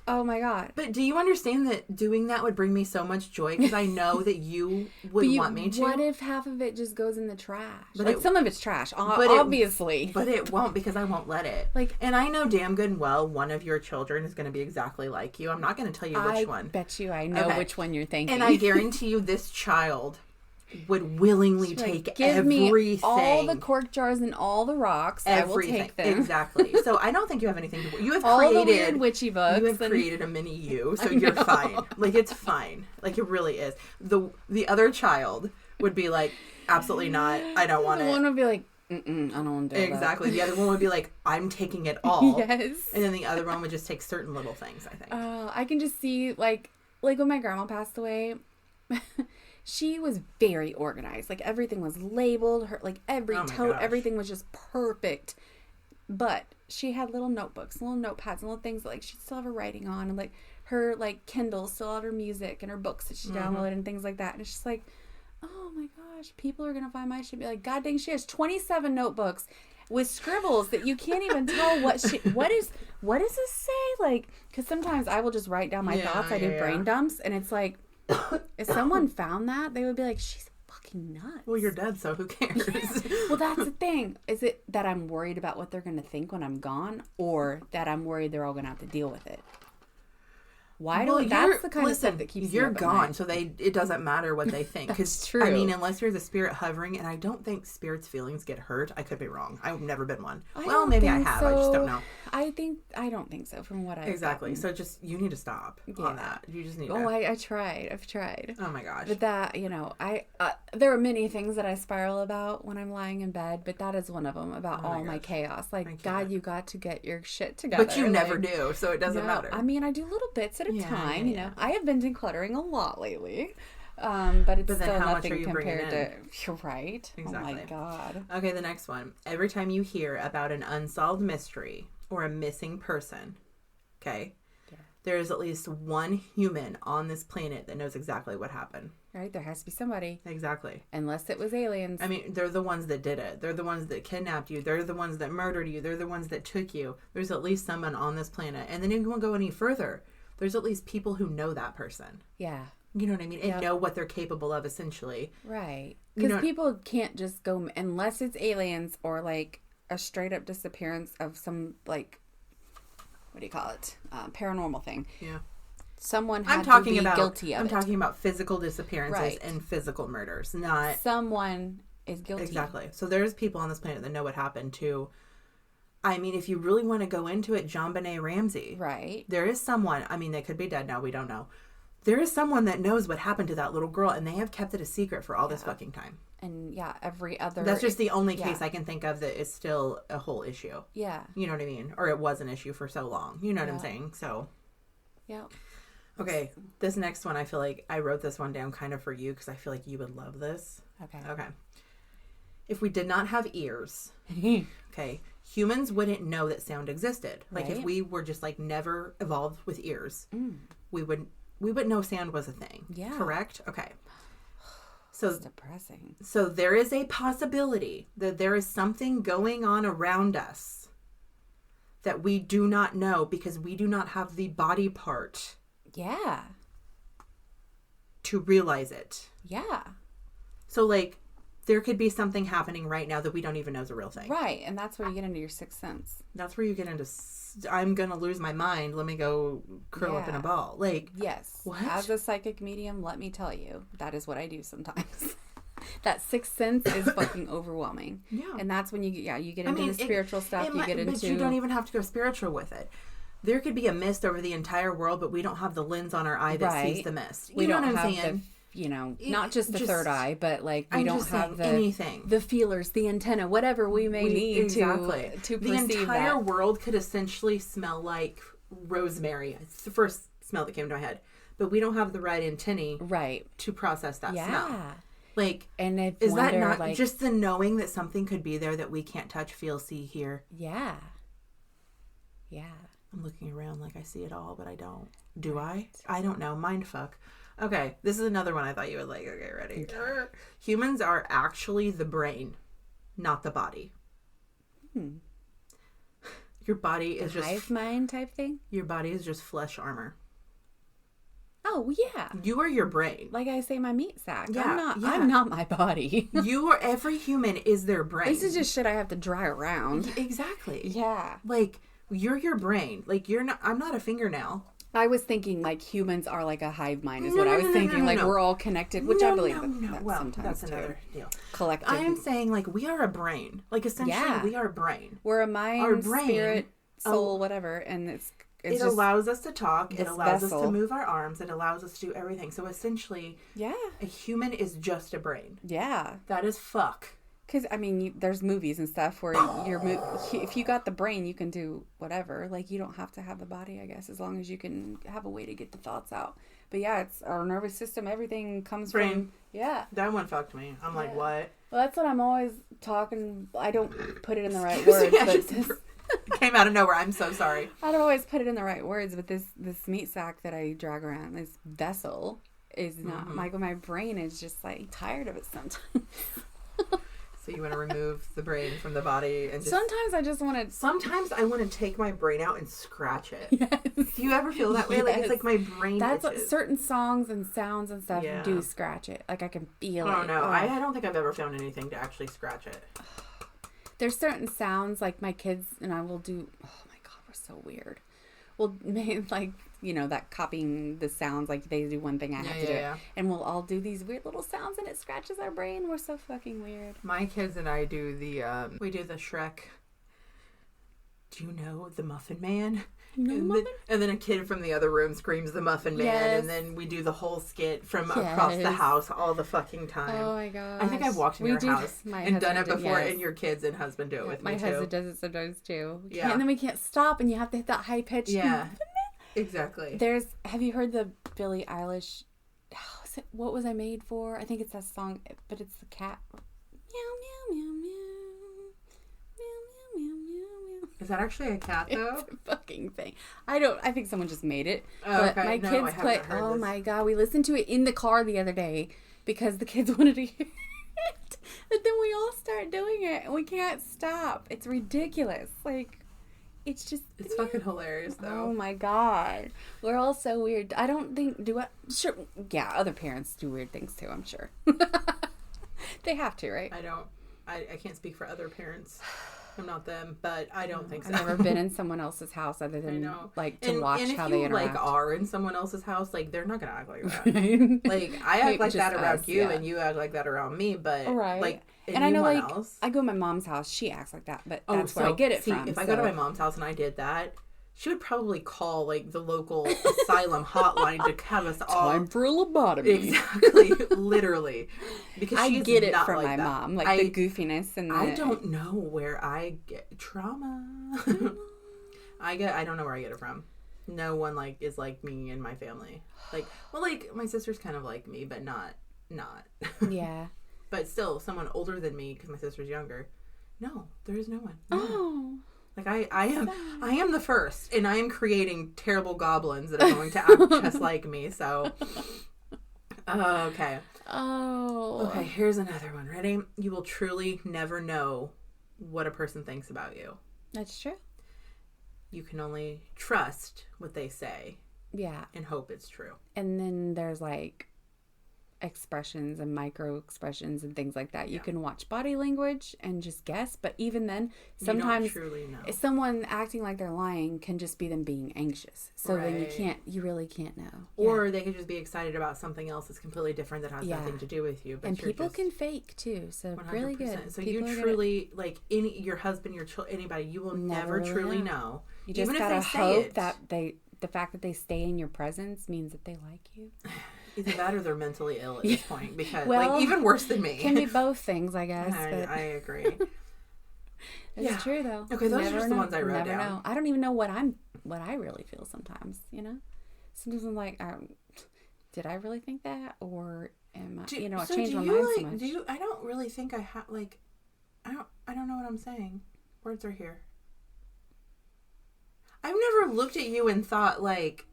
oh, my God. But do you understand that doing that would bring me so much joy? Because I know that you would want me to. What if half of it just goes in the trash? But like, some of it's trash, obviously. But it won't, because I won't let it. Like, and I know damn good and well one of your children is going to be exactly like you. I'm not going to tell you which one. I bet you I know which one you're thinking. And I guarantee you this child would willingly take give everything. Me all the cork jars and all the rocks. Everything. I will take them. Exactly. So I don't think you have anything to worry. You have all created the weird witchy books. You have created a mini you, so you're fine. Like, it's fine. Like, it really is. The other child would be like, absolutely not. I don't want it. The one would be like, I don't want to do exactly. The other one would be like, I'm taking it all. Yes. And then the other one would just take certain little things, I think. I can just see, like when my grandma passed away, she was very organized. Like, everything was labeled. Her, like, every tote, everything was just perfect. But she had little notebooks, little notepads, and little things that, like, she'd still have her writing on, and, like, her, like, Kindle still had her music and her books that she downloaded and things like that. And it's just like, oh my gosh, people are gonna find my shit. Be like, God dang, she has 27 notebooks with scribbles that you can't even tell what does this say? Like, because sometimes I will just write down my thoughts. I do brain dumps, and it's like, if someone found that, they would be like, she's fucking nuts. Well, you're dead, so who cares? Well, that's the thing. Is it that I'm worried about what they're going to think when I'm gone, or that I'm worried they're all going to have to deal with it? That's the kind of stuff that keeps me up at gone, night. so it doesn't matter what they think. That's true. I mean, unless you're the spirit hovering, and I don't think spirits' feelings get hurt. I could be wrong. I've never been one. Well, maybe I have. So. I just don't know. I don't think so. From what I've exactly. So just you need to stop on that. You just need. Oh, I tried. I've tried. Oh my gosh. But that, there are many things that I spiral about when I'm lying in bed, but that is one of them. About my chaos. Like, God, you got to get your shit together. But you never do, so it doesn't matter. I mean, I do little bits at a time. You know, I have been decluttering a lot lately. But it's still nothing compared to. You're right. Exactly. Oh my God. Okay, the next one. Every time you hear about an unsolved mystery or a missing person, okay, there is at least one human on this planet that knows exactly what happened. Right? There has to be somebody. Exactly. Unless it was aliens. I mean, they're the ones that did it. They're the ones that kidnapped you. They're the ones that murdered you. They're the ones that took you. There's at least someone on this planet. And then you won't go any further. There's at least people who know that person. Yeah. You know what I mean? And know what they're capable of, essentially. Right. Because people can't just go, unless it's aliens or, like, a straight up disappearance of some, like, what do you call it? Paranormal thing. Yeah. Someone had to be guilty of it. I'm talking about physical disappearances and physical murders, not... Someone is guilty. Exactly. So there's people on this planet that know what happened to... I mean, if you really want to go into it, JonBenet Ramsey. Right. There is someone... I mean, they could be dead now. We don't know. There is someone that knows what happened to that little girl, and they have kept it a secret for all this fucking time. And, every other... That's just the only case I can think of that is still a whole issue. Yeah. You know what I mean? Or it was an issue for so long. You know what I'm saying? So... Yeah. Okay, this next one, I feel like I wrote this one down kind of for you because I feel like you would love this. Okay. If we did not have ears, okay, humans wouldn't know that sound existed. Like, if we were just, like, never evolved with ears, we would know sound was a thing. Yeah. Correct? Okay. So it's depressing. So there is a possibility that there is something going on around us that we do not know because we do not have the body part. Yeah. To realize it. Yeah. So, like, there could be something happening right now that we don't even know is a real thing. Right. And that's where you get into your sixth sense. That's where you get into, I'm going to lose my mind. Let me go curl up in a ball. Like, yes. What? As a psychic medium, let me tell you, that is what I do sometimes. That sixth sense is fucking overwhelming. Yeah. And that's when you get into the spiritual stuff. But you don't even have to go spiritual with it. There could be a mist over the entire world, but we don't have the lens on our eye that sees the mist. You know what I'm saying? Not just the third eye, but, like, we don't have anything. The feelers, the antenna, whatever we may need to perceive the entire world could essentially smell like rosemary for smell that came to my head. But we don't have the right antennae to process that smell. Like, and is that not like, just the knowing that something could be there that we can't touch, feel, see, hear? Yeah. I'm looking around like I see it all, but I don't. Do I? I don't know. Mind fuck. Okay, this is another one I thought you would like. Okay, ready? Okay. Humans are actually the brain, not the body. Your body is just hive mind type thing. Your body is just flesh armor. Oh yeah, you are your brain. Like I say, my meat sack. Yeah, I'm not my body. You are. Every human is their brain. This is just shit I have to dry around. Exactly. Yeah. Like you're your brain. Like you're not. I'm not a fingernail. I was thinking like humans are like a hive mind is what I was thinking. Like we're all connected, which I believe well, sometimes that's another deal. Collective. I am saying like we are a brain. Like essentially we are a brain. We're a mind, our brain, spirit, soul, whatever, and it allows us to talk. It allows us to move our arms. It allows us to do everything. So essentially, a human is just a brain. Yeah, that is fuck. Because I mean, there's movies and stuff where if you got the brain, you can do whatever. Like you don't have to have the body, I guess, as long as you can have a way to get the thoughts out. But yeah, it's our nervous system. Everything comes from That one fucked me. I'm like, what? Well, that's what I'm always talking. I don't put it in the right words, but. Came out of nowhere. I'm so sorry. I don't always put it in the right words, but this meat sack that I drag around, this vessel, is not my brain is just like tired of it sometimes. So you want to remove the brain from the body and just... Sometimes I just want to... Sometimes I want to take my brain out and scratch it. Yes. Do you ever feel that way? Like it's like my brain That's what certain songs and sounds and stuff do scratch it. Like I can feel it. Oh no, I don't think I've ever found anything to actually scratch it. There's certain sounds like my kids and I will do. Oh my god, we're so weird. Well, like that copying the sounds. Like they do one thing, I have to do it, and we'll all do these weird little sounds, and it scratches our brain. We're so fucking weird. My kids and I do we do the Shrek. Do you know the Muffin Man? And then a kid from the other room screams the Muffin Man, and then we do the whole skit from across the house all the fucking time. Oh my god! I think I've walked in your house and done it before, and your kids and husband do it with me too. My husband does it sometimes too. And then we can't stop, and you have to hit that high pitch. Yeah, exactly. Have you heard the Billie Eilish? What was I made for? I think it's that song, but it's the cat. Meow meow meow meow. Is that actually a cat though? It's a fucking thing. I think someone just made it. But my kids play. Oh my god, we listened to it in the car the other day because the kids wanted to hear it. But then we all start doing it and we can't stop. It's ridiculous. Like it's fucking hilarious though. Oh my god. We're all so weird. I don't think sure yeah, other parents do weird things too, I'm sure. They have to, right? I don't. I can't speak for other parents. I'm not them, but I don't think so. I've never been in someone else's house other than like to watch how they interact. If you are in someone else's house, like they're not gonna act like that. Like I act like that around you, and you act like that around me. But like, and I know like I go to my mom's house, she acts like that, but that's where I get it from. If I go to my mom's house and I did that, she would probably call like the local asylum hotline to have us all time for a lobotomy. Exactly, literally, because I get it from my mom, like the goofiness and I don't know where I get trauma. I don't know where I get it from. No one like is like me in my family. Like, well, like my sister's kind of like me, but not. Yeah. But still, someone older than me because my sister's younger. No, there is no one. No. Oh. Like I am the first, and I am creating terrible goblins that are going to act just like me. So, okay. Oh. Okay, here's another one. Ready? You will truly never know what a person thinks about you. That's true. You can only trust what they say. Yeah. And hope it's true. And then there's like expressions and micro expressions and things like that. You can watch body language and just guess, but even then sometimes you don't truly know. Someone acting like they're lying can just be them being anxious. So then you really can't know. Or they could just be excited about something else that's completely different that has nothing to do with you. But and people can fake too, so 100%. Really good. So people you truly like your husband, your anybody, you will never truly know. You just gotta hope that the fact that they stay in your presence means that they like you. Either that or they're mentally ill at this point, because like even worse than me. Can be both things, I guess. I agree. It's true though. Okay, those are just the ones I wrote down. Know. I don't even know what I really feel sometimes. sometimes I'm like, did I really think that? Or am I, I so changed my mind so much. I don't really think I have, like, I don't know what I'm saying. Words are here. I've never looked at you and thought, like,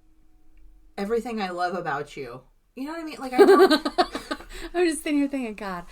everything I love about you. You know what I mean? Like, I don't. I'm just sitting here thinking, God,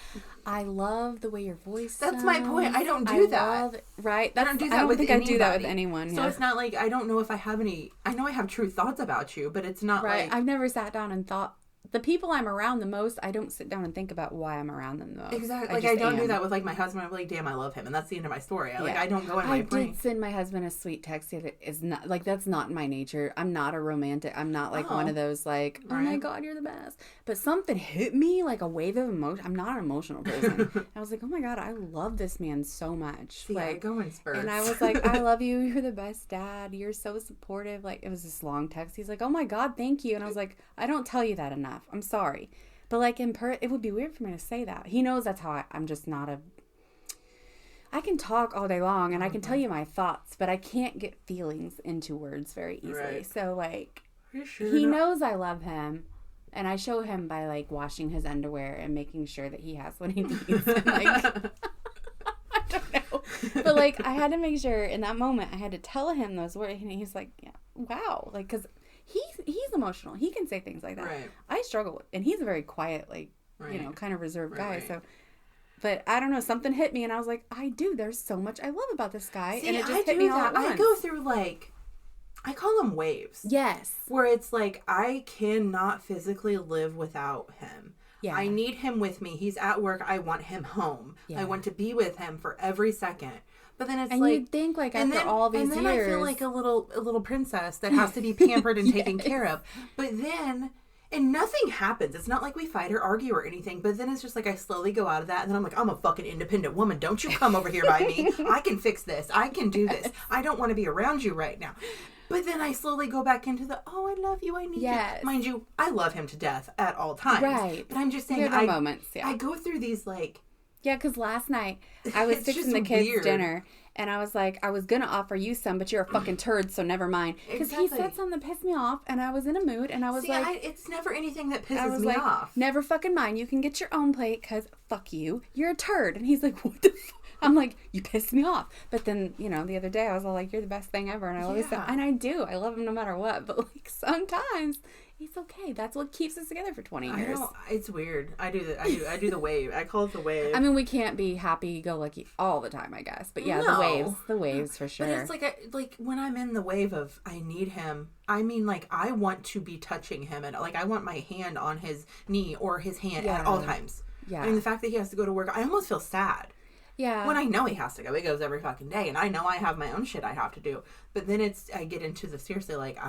I love the way your voice sounds. That's my point. I don't do that. Right? I don't do that I don't with think anybody. I do that with anyone. So it's not like, I don't know if I have any, I know I have true thoughts about you, but it's not right. like. I've never sat down and thought, the people I'm around the most, I don't sit down and think about why I'm around them the most. Exactly. Like, I don't do that with, like, my husband. I'm like, damn, I love him. And that's the end of my story. Like, I don't go in my brain. I did send my husband a sweet text that is not, like, that's not my nature. I'm not a romantic. I'm not, like, one of those, like, oh, my God, you're the best. But something hit me, like, a wave of emotion. I'm not an emotional person. I was like, oh, my God, I love this man so much. See, like, I go in spurts. And I was like, I love you. You're the best dad. You're so supportive. Like, it was this long text. He's like, oh, my God, thank you. And I was like, I don't tell you that enough. I'm sorry. But, like, it would be weird for me to say that. He knows that's how I'm just not I can talk all day long, and I can tell you my thoughts, but I can't get feelings into words very easily. Right. So, like, he knows I love him, and I show him by, like, washing his underwear and making sure that he has what he needs. And, like, I don't know. But, like, I had to make sure in that moment, I had to tell him those words, and he's like, yeah, wow. Like, because he's emotional. He can say things like that. Right. I struggle with, and he's a very quiet, like, kind of reserved guy. Right. So, but I don't know, something hit me, and I was like, there's so much I love about this guy. See, and it just hit me all at once. I go through, like, I call them waves. Yes. Where it's like, I cannot physically live without him. Yeah. I need him with me. He's at work. I want him home. Yeah. I want to be with him for every second. But then it's like, you'd think, like, after all these years, and then I feel like a little princess that has to be pampered and taken care of. But then, and nothing happens. It's not like we fight or argue or anything. But then it's just like, I slowly go out of that, and then I'm like, I'm a fucking independent woman. Don't you come over here by me. I can fix this. I can do this. I don't want to be around you right now. But then I slowly go back into the, I love you, I need you. Mind you, I love him to death at all times. Right. But I'm just saying, moments, I go through these, like... Yeah, because last night I was fixing the kids' dinner, and I was like, I was going to offer you some, but you're a fucking turd, so never mind. Because he said something that pissed me off, and I was in a mood, and I was it's never anything that pisses me off. Never fucking mind. You can get your own plate, because fuck you. You're a turd. And he's like, what the fuck? I'm like, you pissed me off. But then, the other day I was all like, you're the best thing ever. And I always said, and I do. I love him no matter what. But, like, sometimes it's okay. That's what keeps us together for 20 years. I know. It's weird. I do the wave. I call it the wave. I mean, we can't be happy-go-lucky all the time, I guess. But yeah, the waves for sure. But it's like when I'm in the wave of I need him, I mean, like, I want to be touching him. And, like, I want my hand on his knee or his hand at all times. Yeah. I mean, the fact that he has to go to work, I almost feel sad. Yeah. When I know he has to go. He goes every fucking day. And I know I have my own shit I have to do. But then I get into the seriously, like,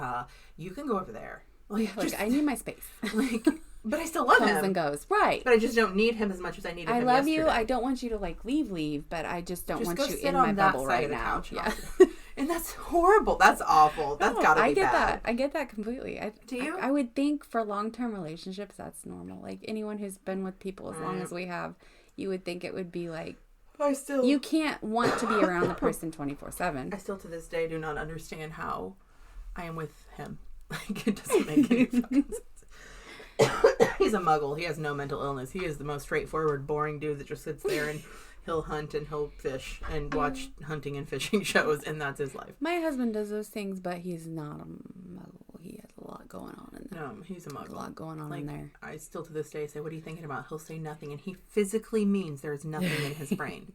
you can go over there. Like, I need my space. Like, but I still love him. Comes and goes. Right. But I just don't need him as much as I needed him yesterday. I love you. I don't want you to, like, leave. But I just don't want you in my bubble right now. Yeah. And that's horrible. That's awful. That's gotta be bad. I get that completely. Do you? I would think for long-term relationships, that's normal. Like, anyone who's been with people as long as we have, you would think it would be like, you can't want to be around the person 24/7. I still to this day do not understand how I am with him. Like, it doesn't make any fucking sense. He's a muggle. He has no mental illness. He is the most straightforward, boring dude that just sits there and he'll hunt and he'll fish and watch hunting and fishing shows, and that's his life. My husband does those things, but he's not a muggle. He has a lot going on in there. No, he's a muggle. A lot going on in there. I still to this day say, what are you thinking about? He'll say nothing, and he physically means there's nothing in his brain.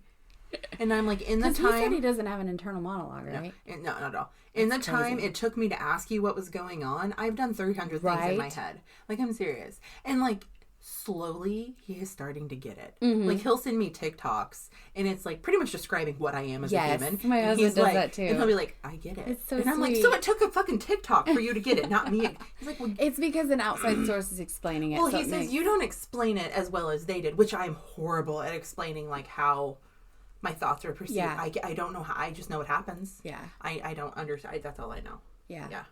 And I'm like, in the time... he said he doesn't have an internal monologue, right? No, not at all. In the time it took me to ask you what was going on, I've done 300 things in my head. Like, I'm serious. And, like, slowly, he is starting to get it. Mm-hmm. Like, he'll send me TikToks, and it's, like, pretty much describing what I am as a human. My husband does that, too. And he'll be like, I get it. It's so and I'm sweet. like, so it took a fucking TikTok for you to get it, not me. He's like, well... It's because an outside source is explaining it. Well, he says, you don't explain it as well as they did, which I'm horrible at explaining, like, how... my thoughts are perceived. Yeah. I don't know how. I just know what happens. Yeah. I don't understand. That's all I know. Yeah. Yeah.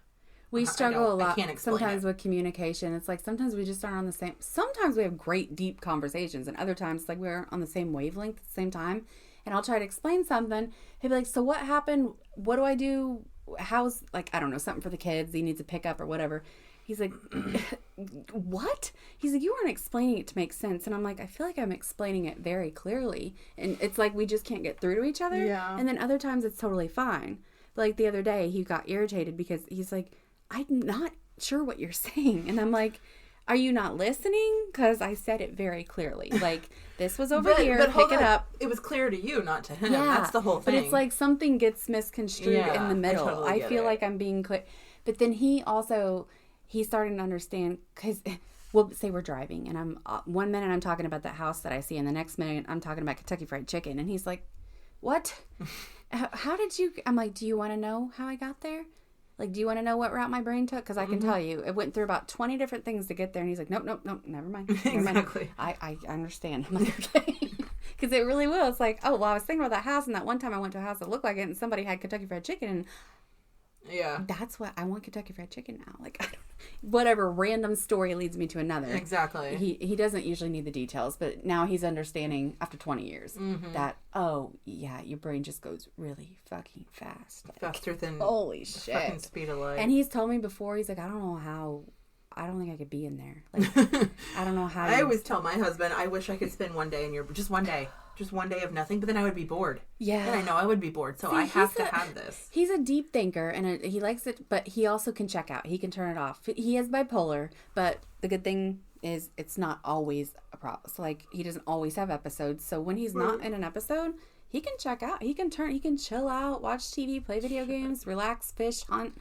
We struggle a lot sometimes with communication. It's like sometimes we just aren't on the same. Sometimes we have great deep conversations, and other times like we're on the same wavelength at the same time. And I'll try to explain something. He'll be like, "So what happened? What do I do? How's like I don't know something for the kids he needs to pick up or whatever." He's like, what? He's like, you weren't explaining it to make sense. And I'm like, I feel like I'm explaining it very clearly. And it's like we just can't get through to each other. Yeah. And then other times it's totally fine. But like the other day, he got irritated because he's like, I'm not sure what you're saying. And I'm like, are you not listening? Because I said it very clearly. Like, this was over here, pick it up. It was clear to you, not to him. Yeah, that's the whole thing. But it's like something gets misconstrued in the middle. I feel like I'm being clear. But then he's starting to understand, because we'll say we're driving, and I'm 1 minute I'm talking about that house that I see, and the next minute I'm talking about Kentucky Fried Chicken. And he's like, what? How did you... I'm like, do you want to know how I got there? Like, do you want to know what route my brain took? Because I can tell you. It went through about 20 different things to get there. And he's like, nope, never mind. Exactly. I understand. I'm like, okay. Because it really will. It's like, oh, well, I was thinking about that house. And that one time I went to a house that looked like it. And somebody had Kentucky Fried Chicken. And yeah, that's what I want, Kentucky Fried Chicken now. Like, I don't, whatever random story leads me to another. Exactly. He doesn't usually need the details, but now he's understanding after 20 years that, oh yeah, your brain just goes really fucking fast. Like, faster than holy shit, the fucking speed of light. And he's told me before, he's like, I don't know how. I don't think I could be in there. Like, I don't know how. I always tell my husband, I wish I could spend one day in your, just one day of nothing, but then I would be bored. Yeah. And I know I would be bored, so I have to have this. He's a deep thinker, and he likes it, but he also can check out. He can turn it off. He is bipolar, but the good thing is it's not always a problem. So, like, he doesn't always have episodes, so when he's not in an episode, he can check out. He can chill out, watch TV, play video games, relax, fish, hunt,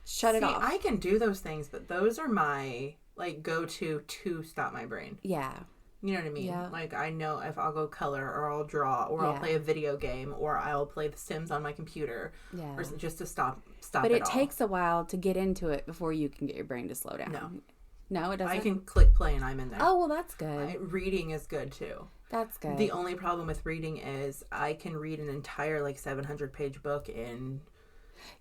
shut it off. I can do those things, but those are my, like, go-to to stop my brain. Yeah. You know what I mean? Yeah. Like, I know if I'll go color or I'll draw or I'll play a video game or I'll play The Sims on my computer. Yeah. Or just to stop but it takes a while to get into it before you can get your brain to slow down. No, it doesn't? I can click play and I'm in there. Oh, well, that's good. Reading is good, too. That's good. The only problem with reading is I can read an entire, like, 700-page book in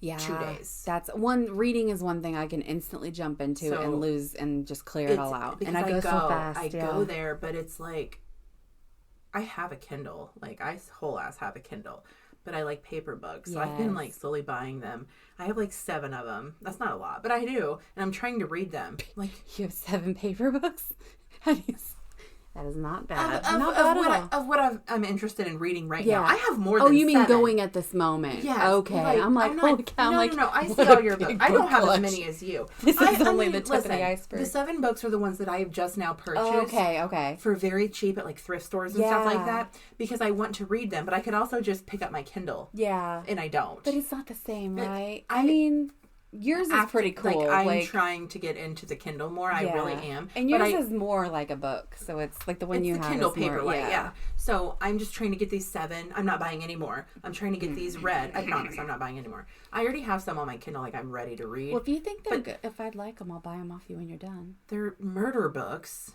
2 days. That's one. Reading is one thing I can instantly jump into and lose and just clear it all out. And I go so fast. I go there, but it's like I have a Kindle. Like, I whole ass have a Kindle, but I like paper books. So I've been like slowly buying them. I have like 7 of them. That's not a lot, but I do, and I'm trying to read them. Like, you have 7 paper books? That is not bad. Of what I'm interested in reading right now. I have more than 7. Oh, you mean going at this moment? Yeah. Okay. Like, I'm like, holy cow. No. I see all your books. I don't have as many as you. This is only the tip of the iceberg. The 7 books are the ones that I have just now purchased. Oh, okay. For very cheap at, like, thrift stores and stuff like that. Because I want to read them. But I could also just pick up my Kindle. Yeah. And I don't. But it's not the same, right? I mean... Yours is pretty cool. Like, I'm trying to get into the Kindle more. I really am. And yours is more like a book. So it's like the one you have. It's the Kindle Paperwhite, yeah. So I'm just trying to get these 7. I'm not buying any more. I'm trying to get these read. I promise I'm not buying any more. I already have some on my Kindle. Like, I'm ready to read. Well, if you think they're good, if I'd like them, I'll buy them off you when you're done. They're murder books.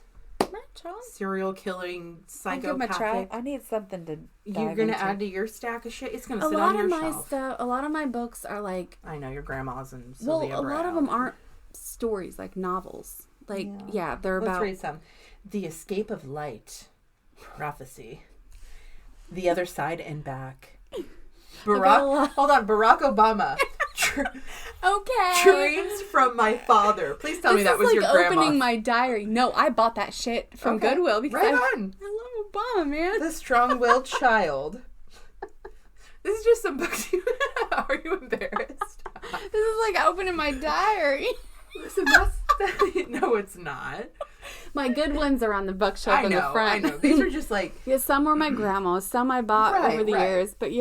Serial killing, psychopathic. I need something to. You're gonna add to your stack of shit. It's gonna sit on your shelf. A lot of my books are like. I know your grandma's and Sylvia Brown. A lot of them aren't stories, like novels. Like they're about. Let's read some. The Escape of Light, Prophecy, The Other Side and Back. Hold on, Barack Obama. Okay. Dreams from My Father. Please tell me that was your grandma. Opening my diary. No, I bought that shit from Goodwill because I love Obama, man. The Strong-Willed Child. This is just some books. Are you embarrassed? This is like opening my diary. Listen, no, it's not. My good ones are on the bookshelf in the front. I know. These are just like... some were my grandma's. Some I bought over the years. But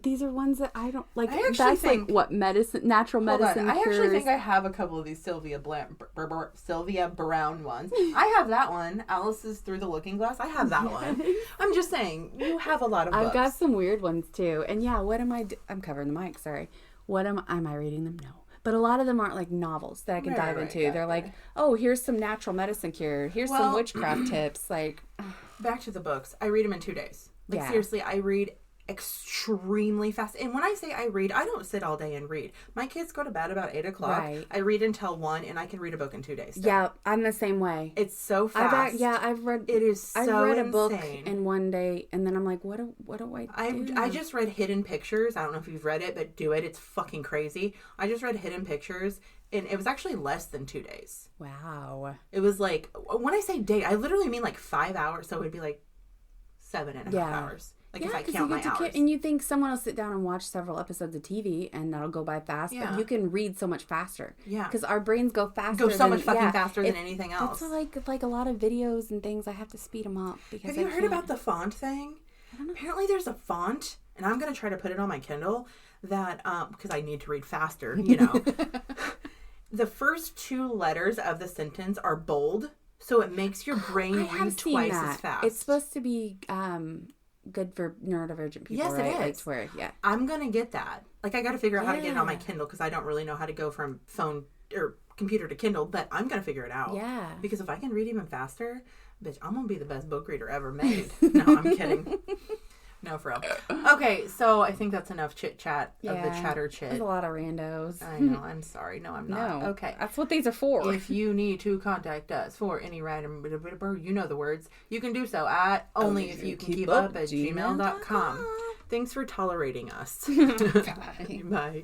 these are ones that I don't like. That's like what natural medicine. I actually think I have a couple of these Sylvia Brown ones. I have that one. Alice's Through the Looking Glass. I have that one. I'm just saying, you have a lot of books. I've got some weird ones too. And what am I? I'm covering the mic. Sorry. Am I reading them? No. But a lot of them aren't like novels that I can dive into. They're like, oh, here's some natural medicine cure. Here's some witchcraft tips. Like, back to the books. I read them in 2 days. Like, seriously, I read extremely fast. And when I say I read, I don't sit all day and read. My kids go to bed about 8 o'clock. Right. I read until 1, and I can read a book in 2 days. Yeah, I'm the same way. It's so fast. I've read. It is so insane. I've read a book in 1 day, and then I'm like, what do I do? I just read Hidden Pictures. I don't know if you've read it, but do it. It's fucking crazy. I just read Hidden Pictures, and it was actually less than 2 days. Wow. It was like, when I say day, I literally mean like 5 hours. So it would be like 7.5 hours. Like if I count my hours. And you think someone will sit down and watch several episodes of TV and that'll go by fast, but you can read so much faster. Yeah. Because our brains go faster. Much fucking faster than anything else. It's like a lot of videos and things. I have to speed them up. Because have you heard about the font thing? I don't know. Apparently there's a font, and I'm going to try to put it on my Kindle, that, because I need to read faster, you know. The first 2 letters of the sentence are bold, so it makes your brain read twice as fast. It's supposed to be good for neurodivergent people, yes, right? It is. Like, where, I'm going to get that. Like, I got to figure out how to get it on my Kindle, because I don't really know how to go from phone or computer to Kindle, but I'm going to figure it out. Yeah. Because if I can read even faster, bitch, I'm going to be the best book reader ever made. No, I'm kidding. No, for real. Okay, so I think that's enough chit-chat of the chatter chit. There's a lot of randos. I know, I'm sorry. No, I'm not. No. Okay. That's what these are for. If you need to contact us for any random, you know the words, you can do so at onlyifyoucankeepup@gmail.com. Thanks for tolerating us. Bye. Bye.